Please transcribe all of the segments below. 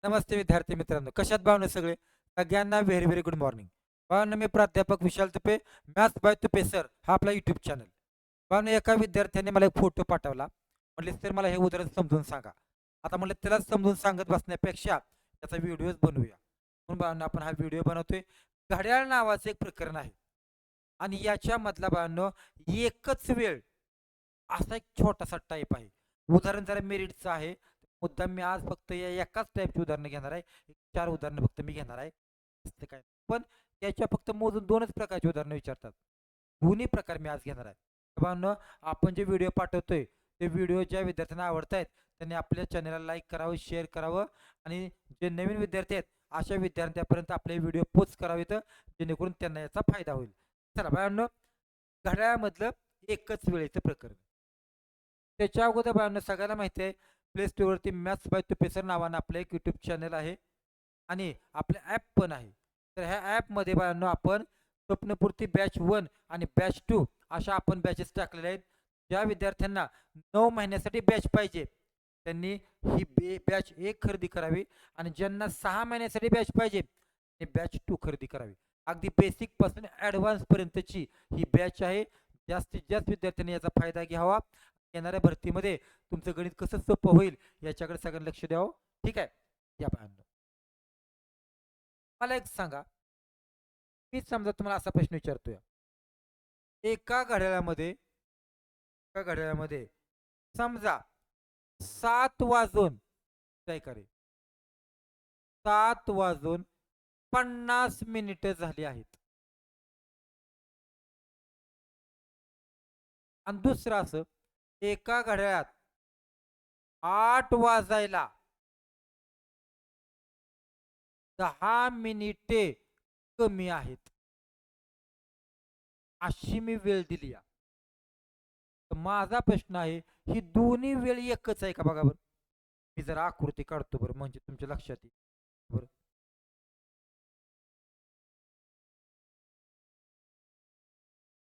नमस्ते विद्यार्थी मित्रांनो, कशात भावना सगळे? सगळ्यांना very very good morning. Bhavana मी प्राध्यापक Vishal Tupe, maths by Tupe sir हा आपला युट्यूब चॅनल. भावना एका विद्यार्थ्याने मला एक फोटो पाठवला. म्हटले सर मला हे उदाहरण समजून सांगा. आता म्हटलं त्याला समजून सांगत बसण्यापेक्षा त्याचा व्हिडिओच बनवूया. म्हणून भावना आपण हा व्हिडिओ बनवतोय. घड्याळ नावाचं एक प्रकरण आहे आणि याच्यामधला भावना एकच वेळ असा एक छोटासा टाइप आहे. उदाहरण जरा मेरिटचं आहे. मुद्दाम मी आज फक्त या एकाच टाइपची उदाहरणं घेणार आहे. 4 उदाहरणं फक्त मी घेणार आहे. जास्त काय पण याच्या फक्त मोजून 2च प्रकारची उदाहरणं विचारतात. दोन्ही प्रकार मी आज घेणार आहे. बाबांनो, आपण जे व्हिडिओ पाठवतोय, ते व्हिडिओ ज्या विद्यार्थ्यांना आवडतायत, त्यांनी आपल्या चॅनलला लाईक करावं, शेअर करावं आणि जे नवीन विद्यार्थी आहेत, अशा विद्यार्थ्यांपर्यंत आपले व्हिडिओ पोस्ट करावेत, जेणेकरून त्यांना याचा फायदा होईल. चला बाळांनो, घड्याळामधलं एकच वेळेचं प्रकरण. त्याच्या अगोदर बाळांनो सगळ्यांना माहिती आहे, प्ले स्टोअरवरती मॅथ्स बाय तुपेसर नावानं आपलं एक यूट्यूब चॅनल आहे आणि आपलं ॲप पण आहे. तर ह्या ॲपमध्ये बाळांनो आपण स्वप्नपूर्ती बॅच 1 आणि बॅच 2 अशा आपण बॅचेस टाकलेल्या आहेत. ज्या विद्यार्थ्यांना 9 महिन्यासाठी बॅच पाहिजे, त्यांनी ही बॅच 1 खरेदी करावी आणि ज्यांना 6 महिन्यासाठी बॅच पाहिजे, ते बॅच 2 खरेदी करावी. अगदी बेसिकपासून ॲडव्हान्सपर्यंतची ही बॅच आहे. जास्तीत जास्त विद्यार्थ्यांनी याचा फायदा घ्यावा. येणाऱ्या भरतीमध्ये तुमचं गणित कसं सोपं होईल याच्याकडे सगळं लक्ष द्यावं. ठीक आहे? या बाळांनो, मला एक सांगा, मी समजा तुम्हाला असा प्रश्न विचारतोय. एका घड्याळामध्ये एका घड्याळामध्ये समजा 7 वाजून काय करे 7 वाजून 50 मिनिटं झाली आहेत. आणि दुसरं असं, एका घड्याळात 8 वाजायला 10 मिनिटे कमी आहेत. अशी मी वेळ दिली आहे. तर माझा प्रश्न आहे, ही दोन्ही वेळ एकच आहे का बघा बरं? मी जरा आकृती काढतो बरं म्हणजे तुमच्या लक्षात येईल. बरं.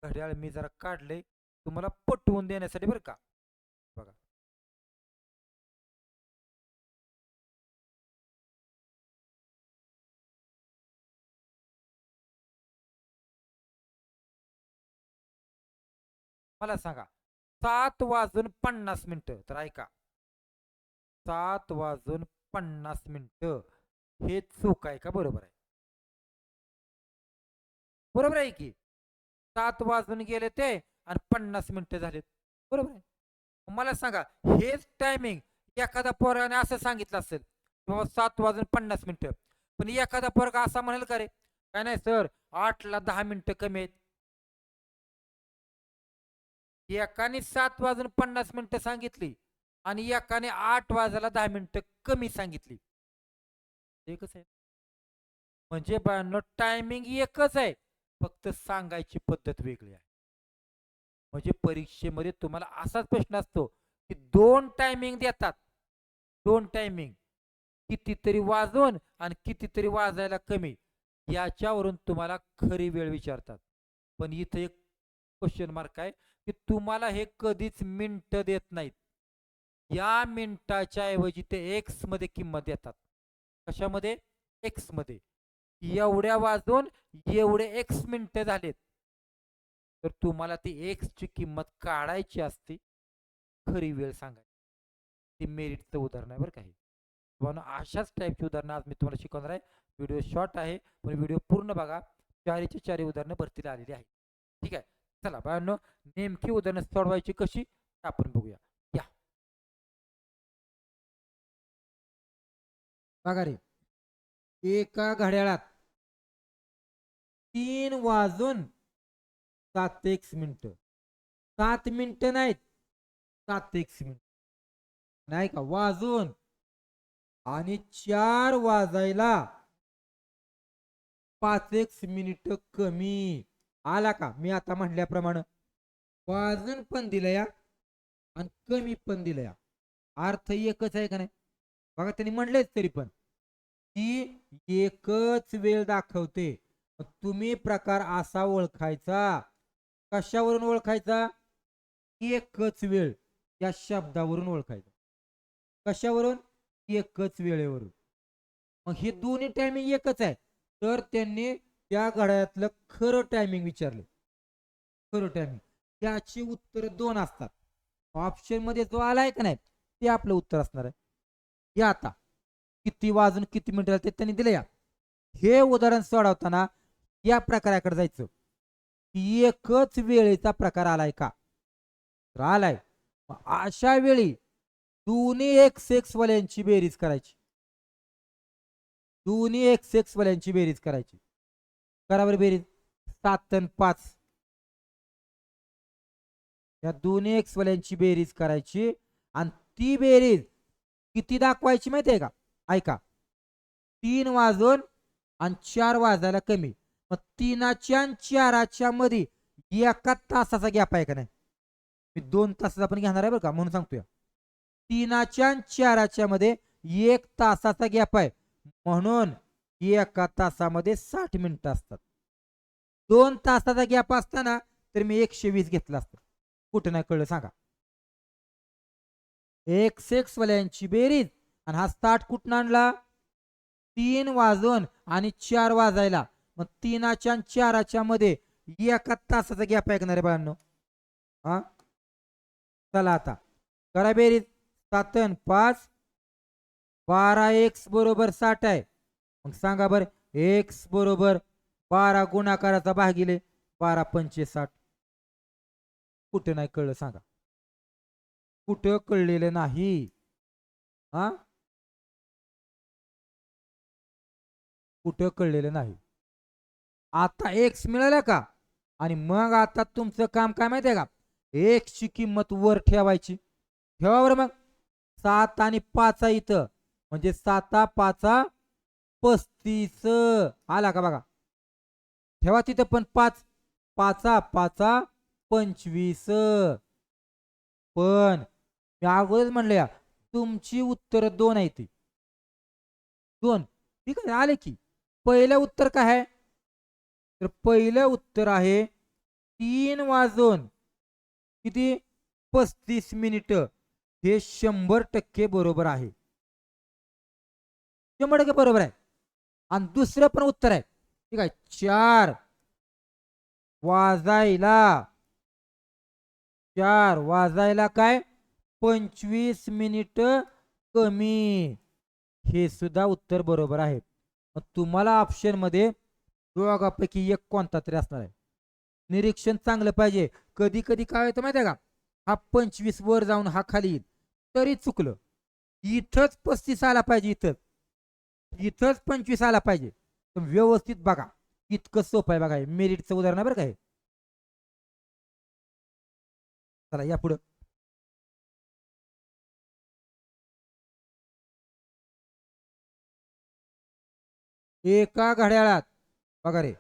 घड्याळ मी जरा काढलंय तुम्हाला पटवून देण्यासाठी बरं का. बघा. मला सांगा 7 वाजून 50 मिनिटं तर ऐका. 7 वाजून 50 मिनिटं हे चूक आहे का बरोबर आहे? बरोबर आहे की? 7 वाजून गेले ते आणि 50 मिनिटं झालेत. बरोबर आहे. मला सांगा हेच टायमिंग एखादा पोराने असं सांगितलं असेल, बाबा 7 वाजून 50 मिनिटं. पण एखादा पोरगा असा म्हणेल का रे, "काय नाही सर 8ला 10 मिनिटं कमी आहेत." एकाने 7 वाजून 50 मिनिटं सांगितली आणि एकाने 8 वाजायला 10 मिनिटं कमी सांगितली. एकच आहे. म्हणजे बाळांनो टायमिंग एकच आहे. फक्त सांगायची पद्धत वेगळी आहे. म्हणजे परीक्षेमध्ये तुम्हाला असाच प्रश्न असतो, की 2 टायमिंग देतात. 2 टायमिंग कितीतरी वाजून आणि कितीतरी वाजायला कमी. याच्यावरून तुम्हाला खरी वेळ विचारतात. पण इथे एक क्वेश्चन मार्क आहे, की तुम्हाला हे कधीच मिनिटं देत नाहीत. या मिनिटाच्या ऐवजी ते एक्स मध्ये किंमत देतात. कशामध्ये? एक्स मध्ये. एवढ्या वाजून एवढे एक्स मिनिटं झालेत. तर तुम्हाला ती एक्सची किंमत काढायची असते. खरी वेळ सांगायची. ती मेरिटचं उदाहरण आहे बरं का हे. म्हणून अशाच टाईपची उदाहरणं आज मी तुम्हाला शिकवणार आहे. व्हिडिओ शॉर्ट आहे, पण व्हिडिओ पूर्ण बघा. 4ची 4 उदाहरणं भरतीला आलेली आहेत. ठीक आहे. चला बाळांनो, नेमकी उदाहरणं सोडवायची कशी ते आपण बघूया. या. बघा रे, एका घड्याळात 3 वाजून 7 एक मिनिटं. 7 मिनिटं नाहीत, 7 एक मिनिट. नाही का? वाजून आणि 4 वाजायला 5 एक मिनिट कमी. आला का? मी आता म्हटल्याप्रमाणे वाजून पण दिलं या आणि कमी पण दिलं या. अर्थ एकच आहे का नाही? बघा त्यांनी म्हणलेच तरी पण की एकच वेळ दाखवते. तुम्ही प्रकार असा ओळखायचा. कशावरून ओळखायचा? एकच वेळ या शब्दावरून ओळखायचा. कशावरून? एकच वेळेवरून. मग हे दोन्ही टायमिंग एकच आहे, तर त्यांनी त्या घड्याळातलं खरं टायमिंग विचारलं. खरं टायमिंग त्याची उत्तर दोन असतात. ऑप्शन मध्ये जो आलाय का नाही ते आपलं उत्तर असणार आहे. या आता किती वाजून किती मिनिटं ते त्यांनी दिले. या हे उदाहरण सोडवताना या प्रकाराकडे जायचं. एकच वेळेचा प्रकार आलाय का, तर आलाय. अशा वेळी दोन्ही एक्स एक्स वाल्यांची बेरीज करायची. दोन्ही एक्स एक्स वाल्यांची बेरीज करायची. बरोबर बेरीज 7 आणि 5. या दोन्ही एक्स वाल्यांची बेरीज करायची आणि ती बेरीज किती दाखवायची माहितीये का, ऐका. 3 वाजून आणि 4 वाजायला कमी. मग 3च्या आणि 4च्या मध्ये एका तासाचा गॅप आहे का नाही. मी 2 तासाचा पण घेणार आहे बरं का, म्हणून सांगतोय. 3च्या आणि 4च्या मध्ये 1 तासाचा गॅप आहे, म्हणून एका तासामध्ये 60 मिनिटं असतात. 2 तासाचा गॅप असताना तर मी 120 घेतला असतं. कुठं नाही कळलं सांगा. एक्स एक्स वाल्यांची बेरीज आणि हा 60 कुठं आणला, 3 वाजून आणि 4 वाजायला. मग 3च्या आणि 4च्या मध्ये एका तासाचा गॅप ऐकणार आहे बाळांनो. हा चला आता करा बेरीज. 7 आणि 5 12 एक्स बरोबर 60 आहे. मग सांगा बर, एक्स बरोबर 12 गुणाकाराचा भागिले 12 पंचे 60. कुठे नाही कळलं सांगा. कुठं कळलेलं नाही. हा कुठं कळलेलं नाही. आता एक्स मिळाला का, आणि मग आता तुमचं काम काय माहितीये का, एक्स ची किंमत वर ठेवायची. ठेवा बरं मग. 7 आणि 5 इथं, म्हणजे 7 5 35 आला का बघा. ठेवा तिथं पण 5 5 5 25. पण मी अगोदर म्हणले तुमची उत्तर 2 आहे ती 2. ठीक आहे आले की. पहिलं उत्तर काय आहे, तर पहिलं उत्तर आहे 3 वाजून किती 35 मिनिट. हे 100% बरोबर आहे. 100% बरोबर आहे. आणि दुसरं पण उत्तर आहे. ठीक आहे 4 वाजायला 4 वाजायला काय 25 मिनिट कमी. हे सुद्धा उत्तर बरोबर आहे. मग तुम्हाला ऑप्शन मध्ये दोघांपैकी एक कोणता तरी असणार आहे. निरीक्षण चांगलं पाहिजे. कधी कधी काय होतं माहिती आहे का, हा 25 वर जाऊन हा खाली येईल तरी चुकलं. इथंच 35 आला पाहिजे, इथंच 25 आला पाहिजे. व्यवस्थित बघा. इतकं सोपं आहे बघा. मेरिटचं उदाहरण बरं काय. चला या पुढं. एका घड्याळात बघा रे,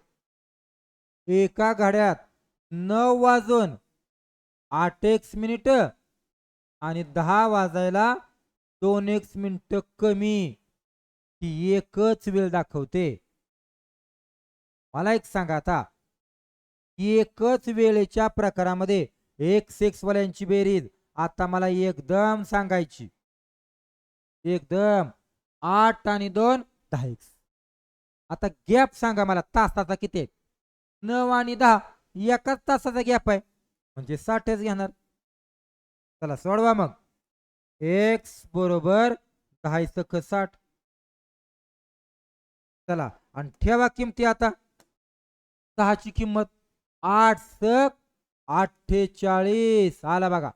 एका घड्याळात 9 वाजून 8 एक्स मिनिट आणि 10 वाजायला 2 एक्स मिनिट कमी ही एकच वेळ दाखवते. मला एक सांगा आता, एकच वेळेच्या प्रकारामध्ये एक्स एक्स वाल्यांची बेरीज आता मला एकदम सांगायची. एकदम 8 आणि 2 10 एक्स. आता गॅप सांगा मला तासाचा किती आहे. 9 आणि 10 एकाच तासाचा गॅप आहे, म्हणजे 60च घेणार. चला सोडवा मग. एक्स बरोबर 10 सख 60. चला आणि ठेवा किमती आता. 6 ची किंमत 8 सख 48 आला बघा.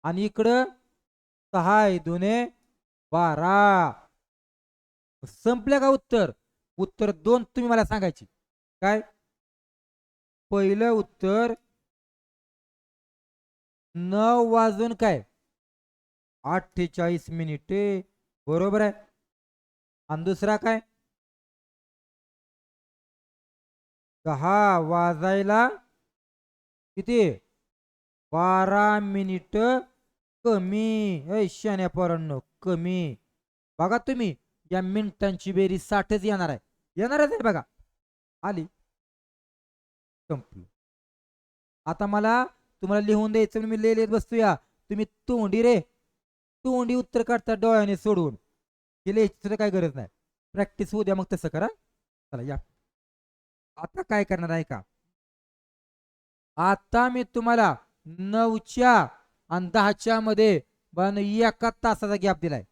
आणि इकडं 6 दुने 12. संपले का उत्तर. उत्तर 2 तुम्ही मला सांगायची. काय पहिलं उत्तर 9 वाजून काय 48 मिनिटे बरोबर आहे. आणि दुसरा काय 10 वाजायला किती 12 मिनिट कमी. शान्या पोरांनो कमी. बघा तुम्ही या मिनिटांची बेरीज 60च येणार आहे. येणारच आहे बघा. आली. संपलं. आता मला तुम्हाला लिहून द्यायचं, मी लिहिलेत बसतोया. तुम्ही तोंडी रे तोंडी उत्तर काढता डोळ्याने सोडून. हे लिहायची सुद्धा काय गरज नाही. प्रॅक्टिस होऊ द्या मग तसं करा. चला या. आता काय करणार आहे का, आता मी तुम्हाला 9च्या आणि 10च्या मध्ये एका तासाचा गॅप दिलाय.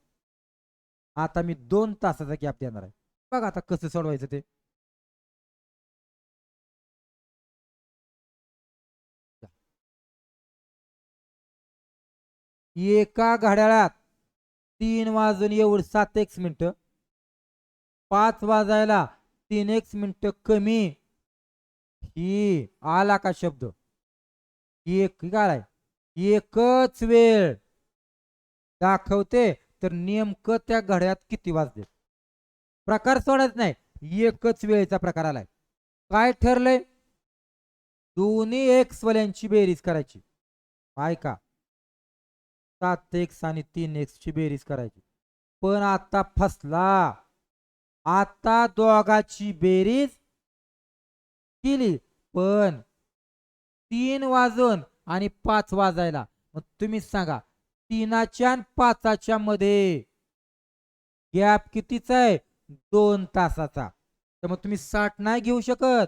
आता मी 2 तासाचा गॅप देणार आहे. बघा आता कसं सोडवायचं ते. एका घड्याळात 3 वाजून 7 मिनिट, 5 वाजायला 3 मिनिट कमी. ही आला का शब्द, एक काय एकच वेळ दाखवते तर नेमकं त्या घड्यात किती वाजले. प्रकार सोडत नाही, एकच वेळेचा प्रकार आलाय. काय ठरलंय, दोन्ही एक्स वाल्यांची बेरीज करायची. ऐका, 7x आणि 3x ची बेरीज करायची. पण आता फसला, आता दोघाची बेरीज केली पण 3 वाजून आणि 5 वाजायला. मग तुम्ही सांगा, 3च्या आणि 5च्या मध्ये गॅप कितीचा आहे, 2 तासाचा. तर मग तुम्ही 60 नाही घेऊ शकत,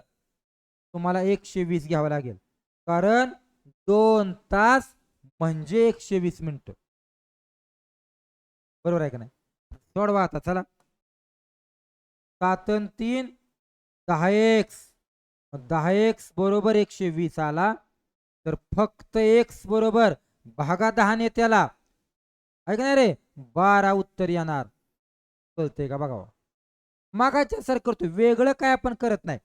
तुम्हाला 120 घ्यावं लागेल. कारण 2 तास म्हणजे 120 मिनिट. बरोबर आहे का नाही. सोडवा आता चला. 7 आणि 3 10x, 10x बरोबर 120 आला. तर फक्त x बरोबर भागा 10 त्याला ऐक नाही रे, 12 उत्तर येणार. कळतंय का बघा, मागाच्या सर करतो, वेगळं काय आपण करत नाही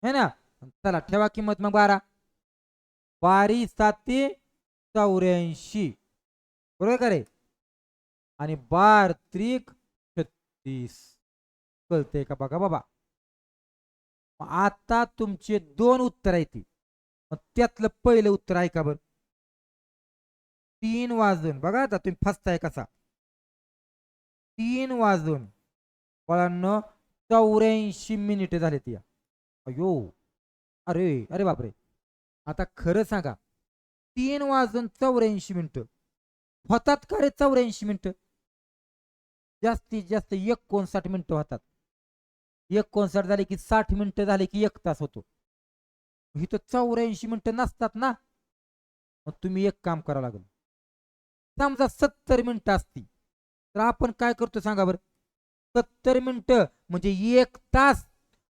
है ना. चला ठेवा किंमत मग 12. 12×7 = 84, बरोबर का रे. आणि 12×3 = 36. कळतंय का बघा बाबा. आता तुमचे 2 उत्तर आहेत ती. त्यातलं पहिलं उत्तर आहे का बरं, 3 वाजून, बघा आता तुम्ही फसताय कसा. 3 वाजून बाळांनो 84 मिनिट झाले ती. अयो, अरे अरे बापरे. आता खरं सांगा, 3 वाजून 84 मिनिट होतात का रे. 84 मिनिट जास्तीत जास्त 59 मिनिट होतात. 59 झाले की 60 मिनिट झाले की 1 तास होतो. इथं 84 मिनिट नसतात ना. मग तुम्ही एक काम करावं लागेल, समजा 70 मिनिट असती तर आपण काय करतो सांगा बरं. 70 मिनिट म्हणजे 1 तास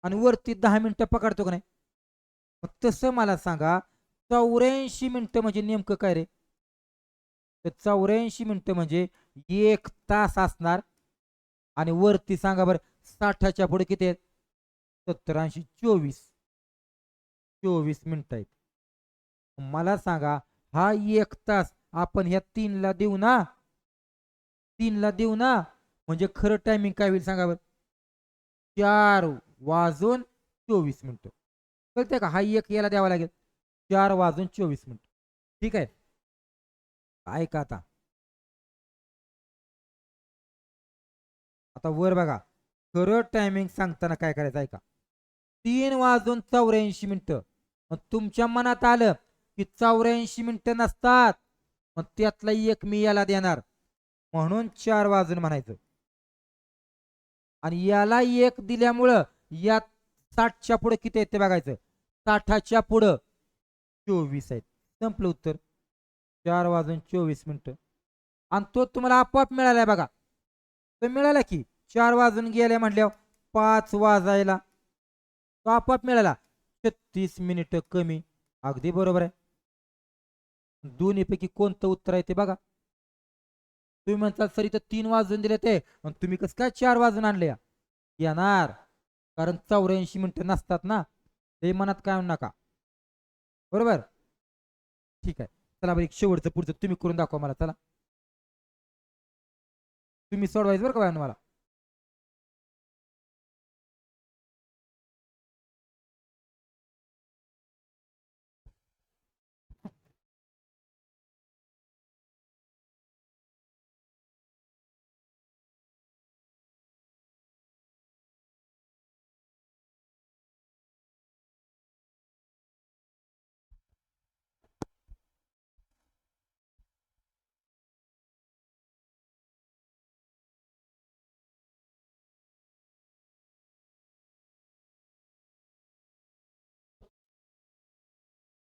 आणि वरती 10 मिनिटं पकडतो का नाही. मग तसं मला सांगा, 84 मिनिट म्हणजे नेमकं काय रे. तर 84 मिनिट म्हणजे 1 तास असणार. आणि वरती सांगा बरं, 60च्या पुढे किती आहेत, 70 80 24, 24 मिनिट आहेत. मला सांगा, हा 1 तास आपण ह्या 3ला देऊ ना, 3ला देऊ ना, म्हणजे खरं टायमिंग काय होईल सांगा बरं, 4 वाजून 24 मिनिट. कळते का, हा एक याला द्यावा लागेल, 4 वाजून 24 मिनिट. ठीक आहे. ऐका आता, आता वर बघा, खरं टायमिंग सांगताना काय करायचं ऐका. 3 वाजून 84 मिनिट. मग तुमच्या मनात आलं की 84 मिनिट नसतात, मग त्यातला एक मी याला देणार, म्हणून 4 वाजून म्हणायचं. आणि याला एक दिल्यामुळं यात 60च्या पुढे किती आहेत ते बघायचं. 60च्या पुढं 24 आहेत. संपलं उत्तर, 4 वाजून 24 मिनिट. आणि तो तुम्हाला आपोआप मिळालाय बघा. तो मिळाला की 4 वाजून गेले म्हटल्यावर 5 वाजायला तो आपोआप मिळाला. 36 मिनिट कमी. अगदी बरोबर आहे. दोन्ही पैकी कोणतं उत्तर आहे ते बघा. तुम्ही म्हणता सर इथं 3 वाजून दिले ते, तुम्ही कसं काय 4 वाजून आणले. येणार, कारण 84 मिनिट नसतात ना, ते मनात काय म्हणू नका. बरोबर, ठीक आहे. चला बरं, एक शेवटचं पुढचं तुम्ही करून दाखवा मला. चला तुम्ही सोडवायचं बरं का मला.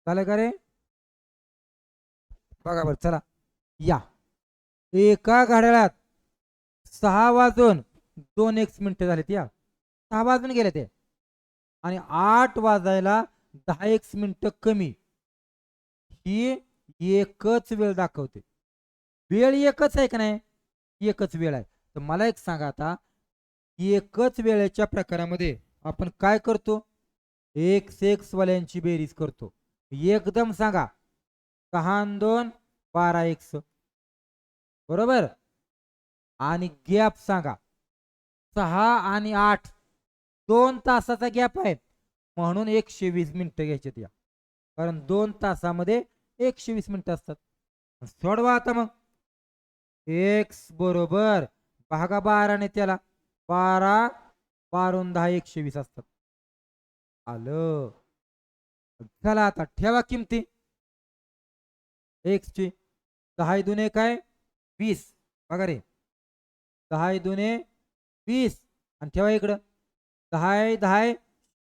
झालं का रे? बघा बरं चला या. एका घड्याळात 6 वाजून 2 मिनिटं झालेत. 6 वाजून गेले ते. आणि 8 वाजायला 10 मिनिटं कमी. ही एकच वेळ दाखवते. वेळ एकच आहे का नाही? एकच वेळ आहे. तर मला एक सांगा आता, एकच वेळेच्या प्रकारामध्ये आपण काय करतो? एक्स वाल्यांची बेरीज करतो. एकदम सांगा. 6 आणि 2 12 एक्स. बरोबर. आणि गॅप सांगा. 6 आणि 8 2 तासाचा गॅप आहे. म्हणून 120 मिनिटं घ्यायचे या. कारण 2 तासामध्ये 120 मिनिटं असतात. सोडवा आता मग. एक्स बरोबर भागा 12 त्याला 12 12 10 120 असतात. आलं. चला आता ठेवा किमती एक्स ची. 10 काय 20. बघा रे 10 20 आणि ठेवा इकडं 10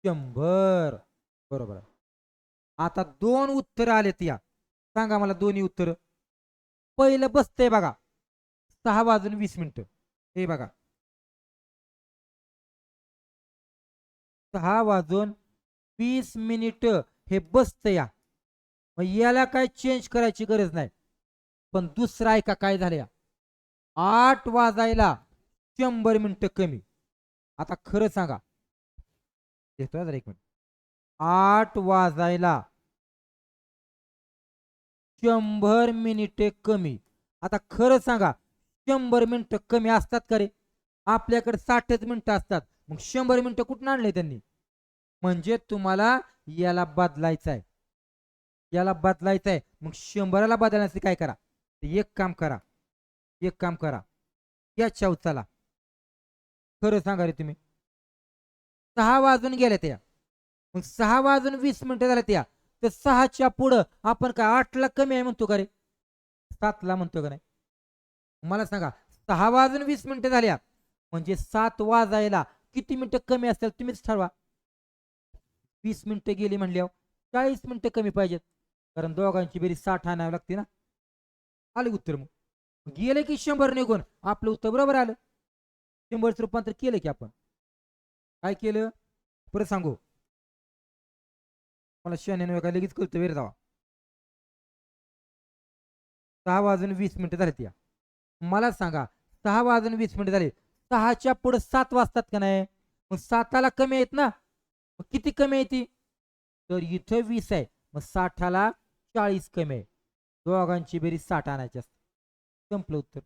100. बरोबर. आता 2 उत्तर आलेत या. सांगा मला दोन्ही उत्तर. पहिलं बसतंय बघा 6 वाजून 20 मिनिटं. हे बघा 6 वाजून 20 मिनिटं हे बसतं या. मग याला काय चेंज करायची गरज नाही. पण दुसरा ऐका काय झालं या. 8 वाजायला 100 मिनिटं कमी. आता खरं सांगा. येतोय जरा 1 मिनिट. 8 वाजायला 100 मिनिटे कमी. आता खरं सांगा 100 मिनिटं कमी असतात का रे? आपल्याकडे 60च मिनिटं असतात. मग 100 मिनिटं कुठून आणले त्यांनी? म्हणजे तुम्हाला याला बदलायचं आहे. याला बदलायचं आहे. मग 100ला बदलण्यासाठी काय करा? एक काम करा. एक काम करा. या चला. खरं सांगा रे तुम्ही. 6 वाजून गेले त्या. मग 6 वाजून 20 मिनिटं झाले त्या. तर 6च्या पुढं आपण काय 8ला कमी आहे म्हणतो का रे? 7ला म्हणतो का नाही? मला सांगा 6 वाजून 20 मिनिटं झाल्या म्हणजे 7 वाजायला किती मिनिटं कमी असतील तुम्हीच ठरवा. 20 मिनिटं गेली म्हणल्यावर 40 मिनिटं कमी पाहिजेत. कारण दोघांची बेरीज 60 आणावी लागते ना. आलं उत्तर मग. गेले की 100 निघून आपलं उत्तर बरोबर आलं. 100चं रूपांतर केलं की आपण. काय केलं परत सांगू. मला शहाण्या काय लगेच कळतं वेळ जावा. 6 वाजून 20 मिनिटं झाली या. मला सांगा 6 वाजून 20 मिनिटं झाली. 6च्या पुढे 7 वाजतात का नाही? मग 7ला कमी आहेत ना. मग किती कमी आहे ती? तर इथं 20 आहे. मग 60ला 40 कमी आहे. दोघांची बेरीज 60 आणायची असते. संपलं उत्तर.